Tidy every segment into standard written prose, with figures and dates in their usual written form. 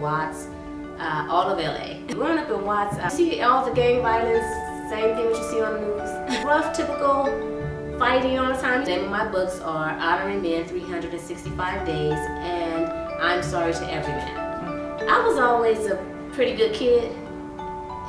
Watts, all of LA. Growing up in Watts, you see all the gang violence, same thing that you see on the news. Rough, typical fighting all the time. The name of my books are Honoring Men 365 Days and I'm Sorry to Every Man. I was always a pretty good kid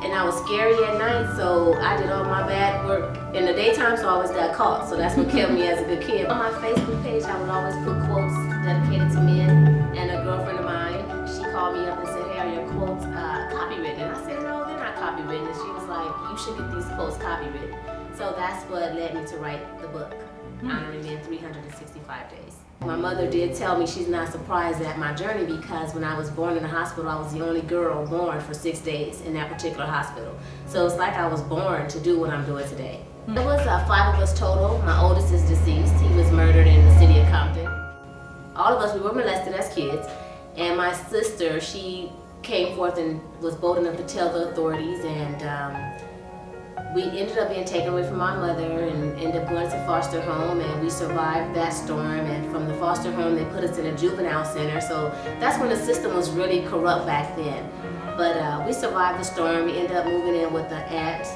and I was scary at night, so I did all my bad work in the daytime, so I always got caught. So that's what kept me as a good kid. On my Facebook page, I would always put quotes dedicated to men, and a girlfriend of mine, she called me up and said, "Hey, are your quotes copywritten?" And I said, "No, they're not copywritten." And she was like, "You should get these quotes copywritten." So that's what led me to write the book, Honoring Men 365 Days. My mother did tell me she's not surprised at my journey because when I was born in the hospital, I was the only girl born for 6 days in that particular hospital. So it's like I was born to do what I'm doing today. There was 5 of us total. My oldest is deceased. He was murdered in the city of Compton. All of us, we were molested as kids. And my sister, she came forth and was bold enough to tell the authorities, and we ended up being taken away from my mother and ended up going to foster home, and we survived that storm. And from the foster home, they put us in a juvenile center. So that's when the system was really corrupt back then. But we survived the storm. We ended up moving in with an aunt,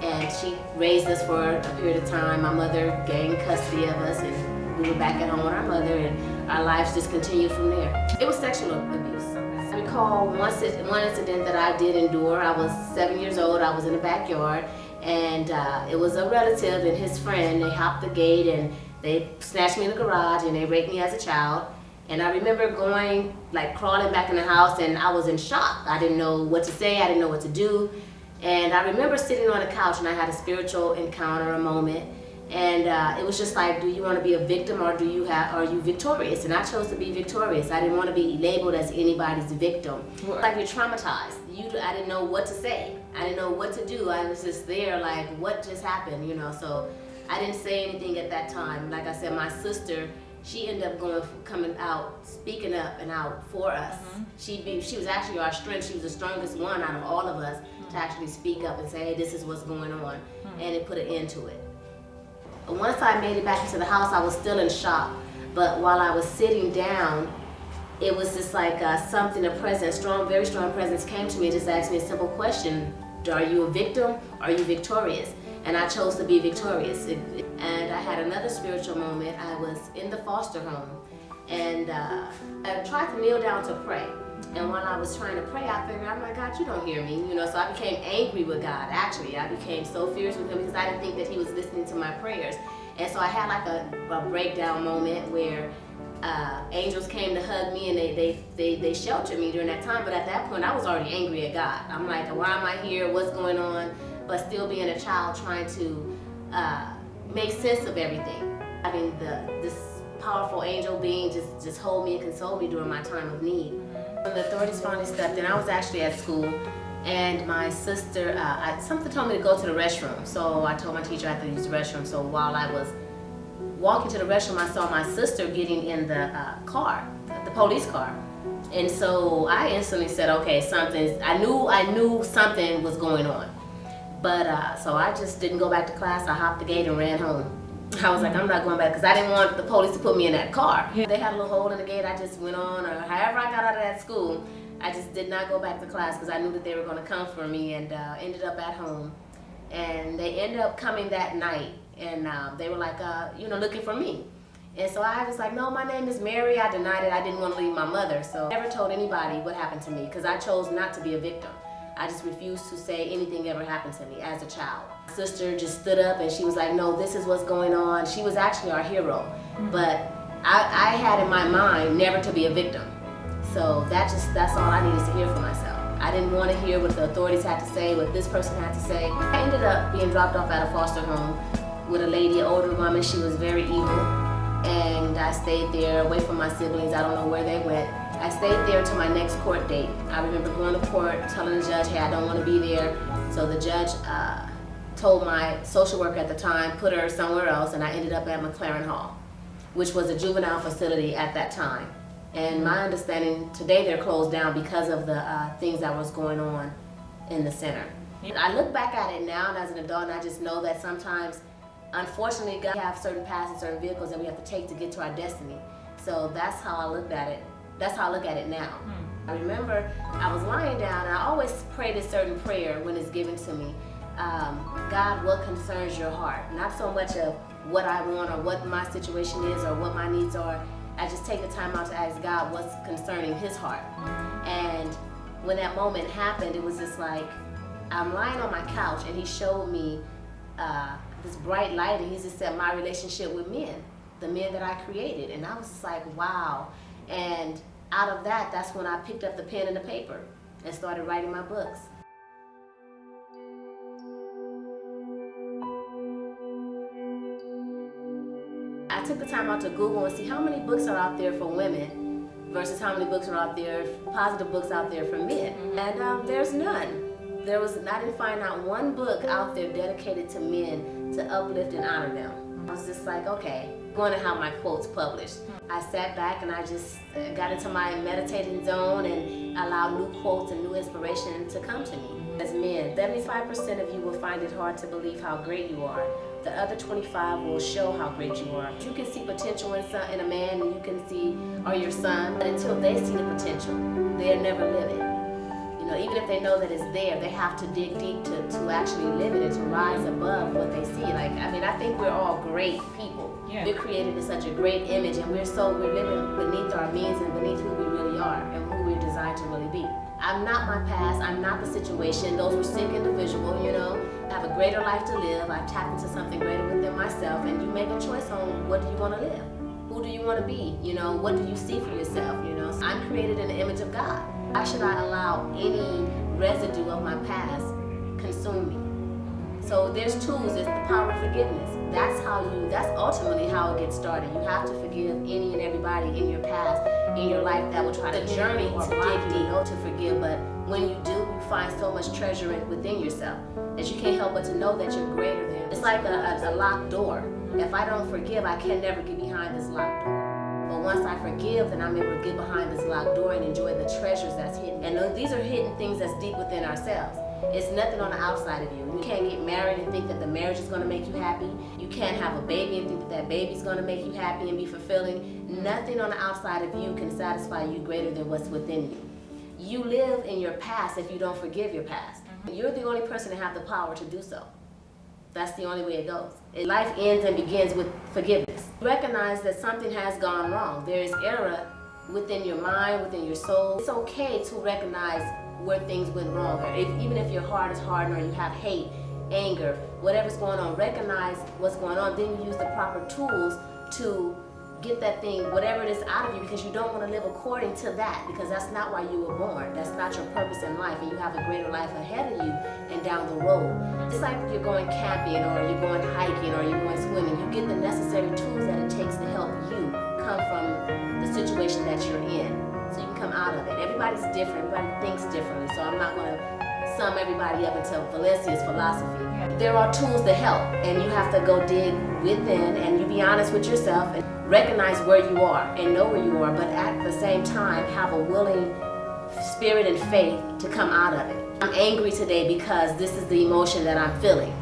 and she raised us for a period of time. My mother gained custody of us, and we were back at home with our mother, and our lives just continued from there. It was sexual abuse. I recall one incident that I did endure. I was 7 years old. I was in the backyard. And it was a relative and his friend. They hopped the gate and they snatched me in the garage and they raped me as a child. And I remember going, like crawling back in the house, and I was in shock. I didn't know what to say, I didn't know what to do. And I remember sitting on the couch and I had a spiritual encounter, a moment. And it was just like, do you want to be a victim or are you victorious? And I chose to be victorious. I didn't want to be labeled as anybody's victim. Like you're traumatized. I didn't know what to say. I didn't know what to do. I was just there like, what just happened, you know? So I didn't say anything at that time. Like I said, my sister, she ended up coming out, speaking up and out for us. She was actually our strength. She was the strongest one out of all of us to actually speak up and say, hey, this is what's going on. And it put an end to it. Once I made it back into the house, I was still in shock. But while I was sitting down, it was just like something, very strong presence came to me and just asked me a simple question. Are you a victim? Are you victorious? And I chose to be victorious. And I had another spiritual moment. I was in the foster home and I tried to kneel down to pray. And while I was trying to pray, I figured, oh my God, you don't hear me, you know. So I became angry with God. Actually, I became so fierce with him because I didn't think that he was listening to my prayers. And so I had like a breakdown moment where angels came to hug me and they sheltered me during that time. But at that point, I was already angry at God. I'm like, why am I here? What's going on? But still being a child, trying to make sense of everything. Having this powerful angel being just hold me and console me during my time of need. When the authorities finally stepped in, I was actually at school, and my sister, something told me to go to the restroom. So I told my teacher I had to use the restroom. So while I was walking to the restroom, I saw my sister getting in the car, the police car. And so I instantly said, okay, I knew something was going on. But so I just didn't go back to class. I hopped the gate and ran home. I was like, I'm not going back because I didn't want the police to put me in that car. They had a little hole in the gate. I just went on, or however I got out of that school, I just did not go back to class because I knew that they were going to come for me, and ended up at home. And they ended up coming that night, and they were like, looking for me. And so I was like, no, my name is Mary. I denied it. I didn't want to leave my mother. So I never told anybody what happened to me because I chose not to be a victim. I just refused to say anything ever happened to me as a child. My sister just stood up and she was like, no, this is what's going on. She was actually our hero. But I had in my mind never to be a victim. So that's all I needed to hear for myself. I didn't want to hear what the authorities had to say, what this person had to say. I ended up being dropped off at a foster home with a lady, an older woman. She was very evil. And I stayed there away from my siblings. I don't know where they went. I stayed there until my next court date. I remember going to court, telling the judge, hey, I don't want to be there. So the judge told my social worker at the time, put her somewhere else, and I ended up at McLaren Hall, which was a juvenile facility at that time. And my understanding, today they're closed down because of the things that was going on in the center. I look back at it now and as an adult, and I just know that sometimes, unfortunately, God have certain paths and certain vehicles that we have to take to get to our destiny. So that's how I looked at it. That's how I look at it now. I remember I was lying down, and I always pray this certain prayer when it's given to me. God, what concerns your heart? Not so much of what I want or what my situation is or what my needs are. I just take the time out to ask God what's concerning his heart. And when that moment happened, it was just like, I'm lying on my couch and he showed me this bright light, and he just said my relationship with men, the men that I created. And I was just like, wow. And out of that, that's when I picked up the pen and the paper and started writing my books. I took the time out to Google and see how many books are out there for women versus how many books are out there, positive books out there for men. And there's none. I didn't find out one book out there dedicated to men to uplift and honor them. I was just like, okay, I'm going to have my quotes published. I sat back and I just got into my meditating zone and allowed new quotes and new inspiration to come to me. As men, 75% of you will find it hard to believe how great you are. The other 25 will show how great you are. You can see potential in a man, and you can see, or your son, but until they see the potential, they'll never live it. You know, even if they know that it's there, they have to dig deep to actually live it and to rise above what they see. Like, I mean, I think we're all great people. Yeah. We're created in such a great image, and we're living beneath our means and beneath who we really are and who we're designed to really be. I'm not my past, I'm not the situation. Those were sick individual, you know. I have a greater life to live. I've tapped into something greater within myself, and you make a choice on what do you want to live? Who do you want to be? You know, what do you see for yourself? You know, so I'm created in the image of God. Why should I allow any residue of my past consume me? So there's tools, there's the power of forgiveness. That's ultimately how it gets started. You have to forgive any and everybody in your past, in your life that will try to journey to dig deep, to forgive. But when you do, you find so much treasure within yourself that you can't help but to know that you're greater than. It's like a locked door. If I don't forgive, I can never get behind this locked door. But once I forgive, then I'm able to get behind this locked door and enjoy the treasures that's hidden. And these are hidden things that's deep within ourselves. It's nothing on the outside of you. You can't get married and think that the marriage is going to make you happy. You can't have a baby and think that that baby's going to make you happy and be fulfilling. Nothing on the outside of you can satisfy you greater than what's within you. You live in your past if you don't forgive your past. You're the only person to have the power to do so. That's the only way it goes. Life ends and begins with forgiveness. Recognize that something has gone wrong. There is error within your mind, within your soul. It's okay to recognize where things went wrong. Or even if your heart is hardened or you have hate, anger, whatever's going on, recognize what's going on. Then you use the proper tools to get that thing, whatever it is, out of you, because you don't want to live according to that, because that's not why you were born. That's not your purpose in life, and you have a greater life ahead of you and down the road. It's like you're going camping or you're going hiking or you're going swimming. You get the necessary tools that it takes to help you come from the situation that you're in, so you can come out of it. Everybody's different. Everybody thinks differently, so I'm not going to sum everybody up into Valencia's philosophy. There are tools to help, and you have to go dig within, and you be honest with yourself and recognize where you are and know where you are, but at the same time have a willing spirit and faith to come out of it. I'm angry today because this is the emotion that I'm feeling.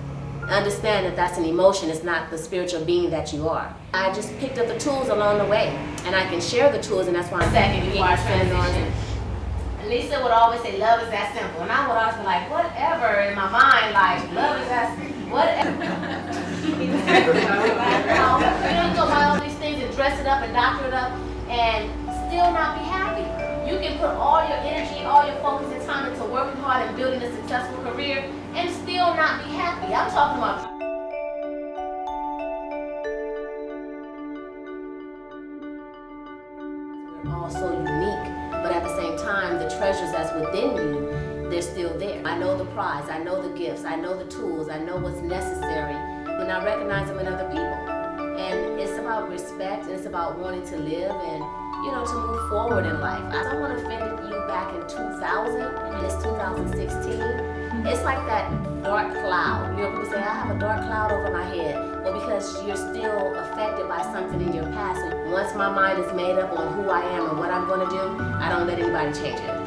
Understand that that's an emotion, it's not the spiritual being that you are. I just picked up the tools along the way, and I can share the tools, and that's why I'm saying before I transition. Lisa would always say, love is that simple. And I would always be like, whatever, in my mind, like, love is that simple. Whatever. You don't go buy all these things and dress it up and doctor it up and still not be happy. You can put all your energy, all your focus and time into working hard and building a successful career and still not be happy. I'm talking about we're all so unique, but at the same time, the treasures that's within you, they're still there. I know the prize, I know the gifts, I know the tools, I know what's necessary, and I recognize them in other people. And it's about respect, and it's about wanting to live and, you know, to move forward in life. I don't want to offend you back in 2000, and it's 2016. It's like that dark cloud. You know, people say, I have a dark cloud over my head. Well, because you're still affected by something in your past. Once my mind is made up on who I am and what I'm going to do, I don't let anybody change it.